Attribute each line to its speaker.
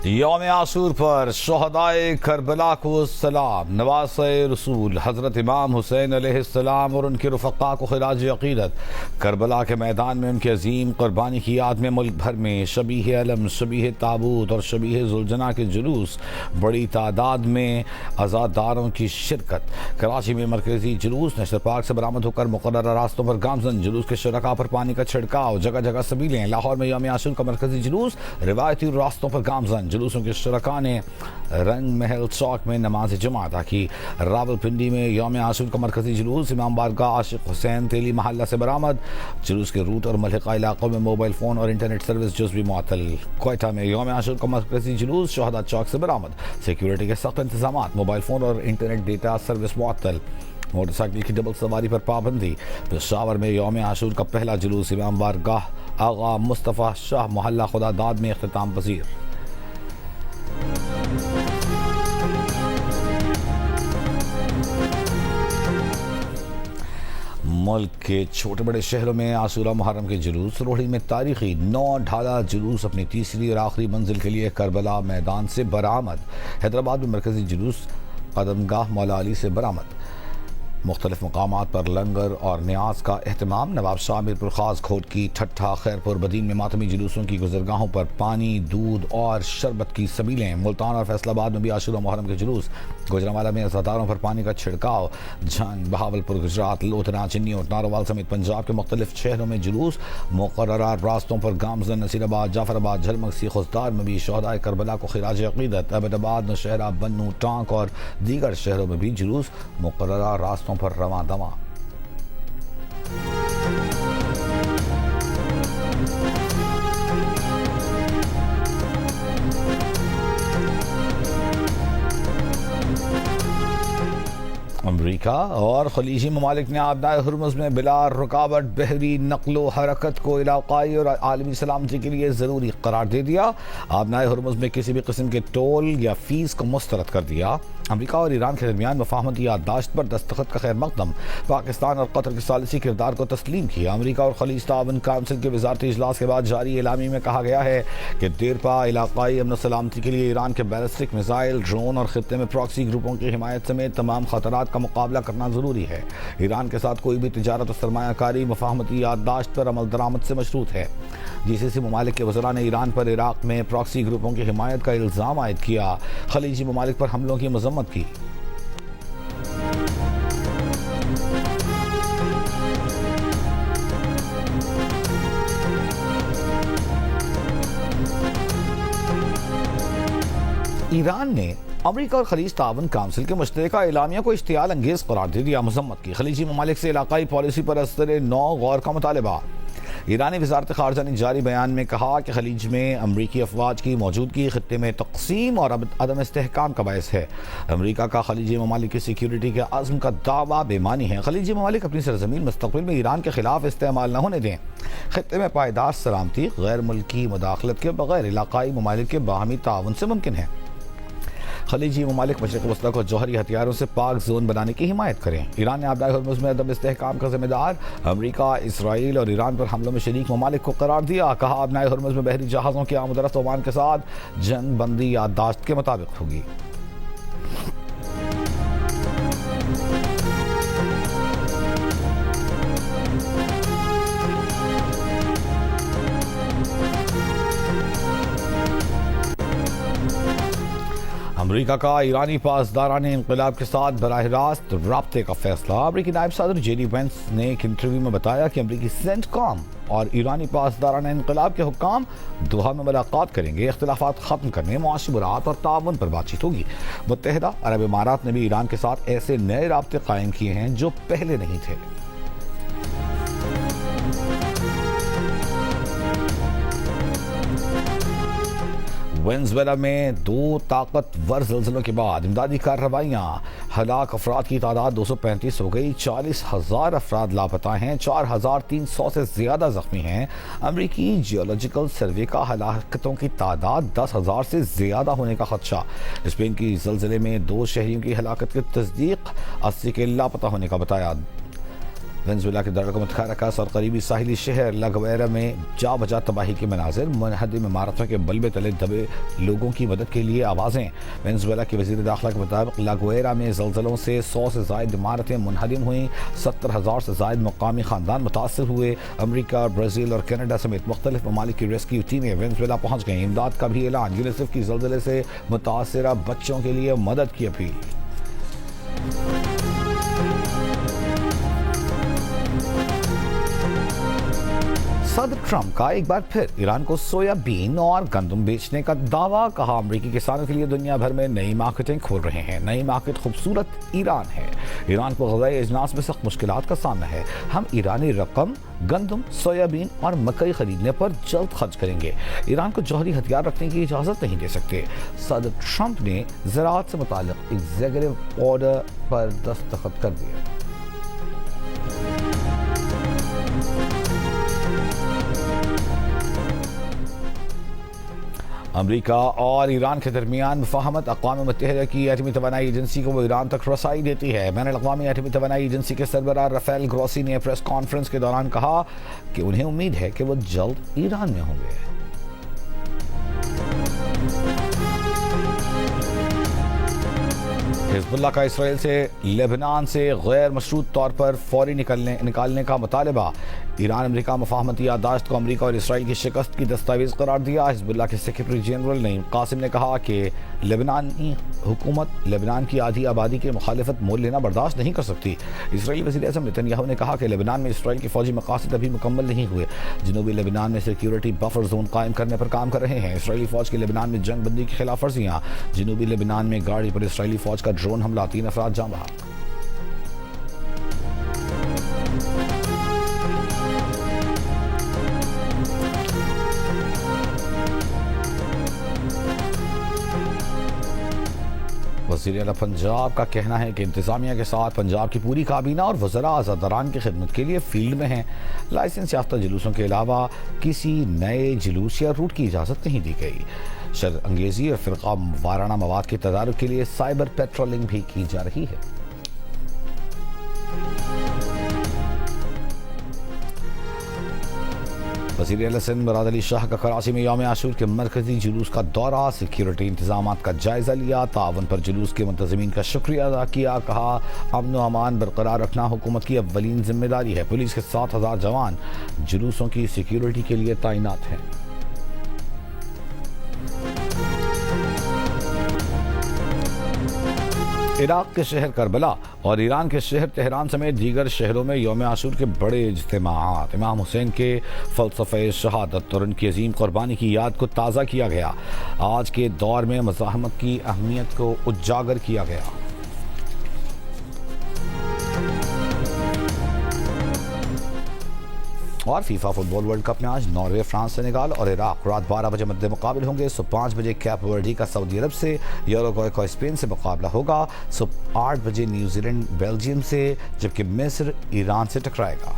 Speaker 1: یوم عاشور پر شہدائے کربلا کو سلام. نواز رسول حضرت امام حسین علیہ السلام اور ان کے رفقا کو خراج عقیدت. کربلا کے میدان میں ان کی عظیم قربانی کی یاد میں ملک بھر میں شبیہ علم، شبیہ تابوت اور شبیہ ذوالجناح کے جلوس، بڑی تعداد میں عزاداروں کی شرکت. کراچی میں مرکزی جلوس نشتر پارک سے برآمد ہو کر مقررہ راستوں پر گامزن. جلوس کے شرکاء پر پانی کا چھڑکاؤ، جگہ جگہ سبیلیں. لاہور میں یوم عاشور کا مرکزی جلوس روایتی راستوں پر گامزن. جلوسوں کے شرکاء نے رنگ محل چوک میں نماز جمعہ ادا کی. راولپنڈی میں یوم عاشور کا مرکزی جلوس امام بارگاہ عاشق حسین تیلی محلہ سے برآمد. جلوس کے روٹ اور ملحقہ علاقوں میں موبائل فون اور انٹرنیٹ سروس جزوی معطل. کوئٹہ میں یوم عاشور کا مرکزی جلوس شہداء چوک سے برآمد. سیکیورٹی کے سخت انتظامات، موبائل فون اور انٹرنیٹ ڈیٹا سروس معطل. موٹر سائیکل کی ڈبل سواری پر پابندی. پشاور میں یوم عاشور کا پہلا جلوس امام بارگاہ آغا مصطفیٰ شاہ محلہ خدا داد میں اختتام پذیر. ملک کے چھوٹے بڑے شہروں میں عاشورہ محرم کے جلوس. روہڑی میں تاریخی 9 ڈھالا جلوس اپنی تیسری اور آخری منزل کے لیے کربلا میدان سے برآمد. حیدرآباد میں مرکزی جلوس قدمگاہ مولا علی سے برآمد. مختلف مقامات پر لنگر اور نیاز کا اہتمام. نواب شاہ میرپور خاص کھوٹکی، ٹھٹھا، خیرپور بدین میں ماتمی جلوسوں کی گزرگاہوں پر پانی، دودھ اور شربت کی سبیلیں. ملتان اور فیصل آباد میں بھی عاشورہ محرم کے جلوس. گوجرانوالہ میں عزاداروں پر پانی کا چھڑکاؤ. جھنگ، بہاولپور گجرات، لودھنا، چنیوٹ، نارووال سمیت پنجاب کے مختلف شہروں میں جلوس. مقررہ راستوں پر گامزن. نصیر آباد، جعفر آباد، جھلمگ، سیخ وزدار میں بھی شہدائے کربلا کو خراج عقیدت. ابد آباد، نوشہرہ، بنوں، ٹانک اور دیگر شہروں میں بھی جلوس مقررہ راستوں پر رواں دواں. امریکہ اور خلیجی ممالک نے آبنائے ہرمز میں بلا رکاوٹ بحری نقل و حرکت کو علاقائی اور عالمی سلامتی کے لیے ضروری قرار دے دیا. آبنائے ہرمز میں کسی بھی قسم کے ٹول یا فیس کو مسترد کر دیا. امریکہ اور ایران کے درمیان مفاہمتی یادداشت پر دستخط کا خیر مقدم. پاکستان اور قطر کے ثالثی کردار کو تسلیم کیا. امریکہ اور خلیج تعاون کونسل کے وزارتی اجلاس کے بعد جاری اعلامیے میں کہا گیا ہے کہ دیرپا علاقائی امن و سلامتی کے لیے ایران کے بیلسٹک میزائل، ڈرون اور خطے میں پراکسی گروپوں کی حمایت سمیت تمام خطرات کا مقابلہ کرنا ضروری ہے. ایران کے ساتھ کوئی بھی تجارت و سرمایہ کاری مفاہمتی یادداشت پر عمل درآمد سے مشروط ہے. GCC ممالک کے وزراء نے ایران پر عراق میں پراکسی گروپوں کی حمایت کا الزام عائد کیا. خلیجی ممالک پر حملوں کی مذمت کی. ایران نے امریکہ اور خلیج تعاون کونسل کے مشترکہ اعلامیہ کو اشتعال انگیز قرار دے دیا. مذمت کی. خلیجی ممالک سے علاقائی پالیسی پر اثر نو غور کا مطالبہ. ایرانی وزارت خارجہ نے جاری بیان میں کہا کہ خلیج میں امریکی افواج کی موجودگی خطے میں تقسیم اور عدم استحکام کا باعث ہے. امریکہ کا خلیجی ممالک کی سیکیورٹی کے عزم کا دعویٰ بے معنی ہے. خلیجی ممالک اپنی سرزمین مستقبل میں ایران کے خلاف استعمال نہ ہونے دیں. خطے میں پائیدار سلامتی غیر ملکی مداخلت کے بغیر علاقائی ممالک کے باہمی تعاون سے ممکن ہے. خلیجی ممالک مشرق وسطیٰ کو جوہری ہتھیاروں سے پاک زون بنانے کی حمایت کریں. ایران نے آبنائے ہرمز میں عدم استحکام کا ذمہ دار امریکہ، اسرائیل اور ایران پر حملوں میں شریک ممالک کو قرار دیا. کہا آبنائے ہرمز میں بحری جہازوں کی آمد و رفت عمان کے ساتھ جنگ بندی یادداشت کے مطابق ہوگی. امریکہ کا ایرانی پاسداران انقلاب کے ساتھ براہ راست رابطے کا فیصلہ. امریکی نائب صدر JD وینس نے ایک انٹرویو میں بتایا کہ امریکی سینٹ کام اور ایرانی پاسداران انقلاب کے حکام دوحہ میں ملاقات کریں گے. اختلافات ختم کرنے، معاشی برات اور تعاون پر بات چیت ہوگی. متحدہ عرب امارات نے بھی ایران کے ساتھ ایسے نئے رابطے قائم کیے ہیں جو پہلے نہیں تھے. وینزویلا میں 2 طاقتور زلزلوں کے بعد امدادی کارروائیاں. ہلاک افراد کی تعداد 235 ہو گئی. 40,000 افراد لاپتہ ہیں. 4,300 سے زیادہ زخمی ہیں. امریکی جیولوجیکل سروے کا ہلاکتوں کی تعداد 10,000 سے زیادہ ہونے کا خدشہ. اسپین کی زلزلے میں 2 شہریوں کی ہلاکت کی تصدیق. 80 کے لاپتہ ہونے کا بتایا. وینزویلا کے دارالحکومت کاراکاس اور قریبی ساحلی شہر لاگویرا میں جا بجا تباہی کے مناظر، منہدم عمارتوں کے ملبے تلے دبے لوگوں کی مدد کے لیے آوازیں۔ وینزویلا کے وزیر داخلہ کے مطابق لاگویرا میں زلزلوں سے 100 سے زائد عمارتیں منہدم ہوئیں، 70,000 سے زائد مقامی خاندان متاثر ہوئے۔ امریکہ، برازیل اور کینیڈا سمیت مختلف ممالک کی ریسکیو ٹیمیں وینزویلا پہنچ گئیں۔ امداد کا بھی اعلان، یونیسیف کی زلزلے سے متاثرہ بچوں کے لیے مدد کی اپیل۔ صدر ٹرمپ کا ایک بار پھر ایران کو سویا بین اور گندم بیچنے کا دعویٰ، کہا امریکی کسانوں کے لیے دنیا بھر میں نئی مارکیٹیں کھول رہے ہیں۔ نئی مارکیٹ خوبصورت ایران ہے۔ ایران کو غذائی اجناس میں سخت مشکلات کا سامنا ہے۔ ہم ایرانی رقم، گندم، سویا بین اور مکئی خریدنے پر جلد خرچ کریں گے۔ ایران کو جوہری ہتھیار رکھنے کی اجازت نہیں دے سکتے۔ صدر ٹرمپ نے زراعت سے متعلق ایگزیکٹو آرڈر پر دستخط کر دیے۔ امریکہ اور ایران کے درمیان مفاہمت اقوام متحدہ کی ایٹمی توانائی ایجنسی کو وہ ایران تک رسائی دیتی ہے۔ بین الاقوامی ایٹمی توانائی ایجنسی کے سربراہ رافیل گروسی نے پریس کانفرنس کے دوران کہا کہ انہیں امید ہے کہ وہ جلد ایران میں ہوں گے۔ حزب اللہ کا اسرائیل سے لبنان سے غیر مشروط طور پر فوری نکالنے کا مطالبہ۔ ایران امریکہ مفاہمتی یادداشت کو امریکہ اور اسرائیل کی شکست کی دستاویز قرار دیا۔ حزب اللہ کے سیکرٹری جنرل نعیم قاسم نے کہا کہ لبنانی حکومت لبنان کی آدھی آبادی کی مخالفت مول لینا برداشت نہیں کر سکتی۔ اسرائیلی وزیر اعظم نتن یاہو نے کہا کہ لبنان میں اسرائیل کے فوجی مقاصد ابھی مکمل نہیں ہوئے۔ جنوبی لبنان میں سیکیورٹی بفر زون قائم کرنے پر کام کر رہے ہیں۔ اسرائیلی فوج کی لبنان میں جنگ بندی کی خلاف ورزیاں۔ جنوبی لبنان میں گاڑی پر اسرائیلی فوج کا ڈرون حملہ، 3 افراد جاں بحق۔ وزیر اعلیٰ پنجاب کا کہنا ہے کہ انتظامیہ کے ساتھ پنجاب کی پوری کابینہ اور وزراء عزاداران کی خدمت کے لیے فیلڈ میں ہیں۔ لائسنس یافتہ جلوسوں کے علاوہ کسی نئے جلوس یا روٹ کی اجازت نہیں دی گئی۔ شر انگیزی اور فرقہ وارانہ مواد کے تدارک کے لیے سائبر پیٹرولنگ بھی کی جا رہی ہے۔ وزیر اعلیٰ سندھ مراد علی شاہ کا کراچی میں یوم عاشور کے مرکزی جلوس کا دورہ، سیکیورٹی انتظامات کا جائزہ لیا، تعاون پر جلوس کے منتظمین کا شکریہ ادا کیا۔ کہا امن و امان برقرار رکھنا حکومت کی اولین ذمہ داری ہے۔ پولیس کے 7,000 جوان جلوسوں کی سیکیورٹی کے لیے تعینات ہیں۔ عراق کے شہر کربلا اور ایران کے شہر تہران سمیت دیگر شہروں میں یوم عاشور کے بڑے اجتماعات، امام حسین کے فلسفہ شہادت اور ان کی عظیم قربانی کی یاد کو تازہ کیا گیا۔ آج کے دور میں مزاحمت کی اہمیت کو اجاگر کیا گیا۔ اور فیفا فٹبال ورلڈ کپ میں آج ناروے، فرانس، سنیگال اور عراق رات 12 بجے مد مقابل ہوں گے۔ صبح 5 بجے کیپ ورڈی کا سعودی عرب سے، یوروگوئے کا اسپین سے مقابلہ ہوگا۔ صبح 8 بجے نیوزی لینڈ بیلجیم سے، جبکہ مصر ایران سے ٹکرائے گا۔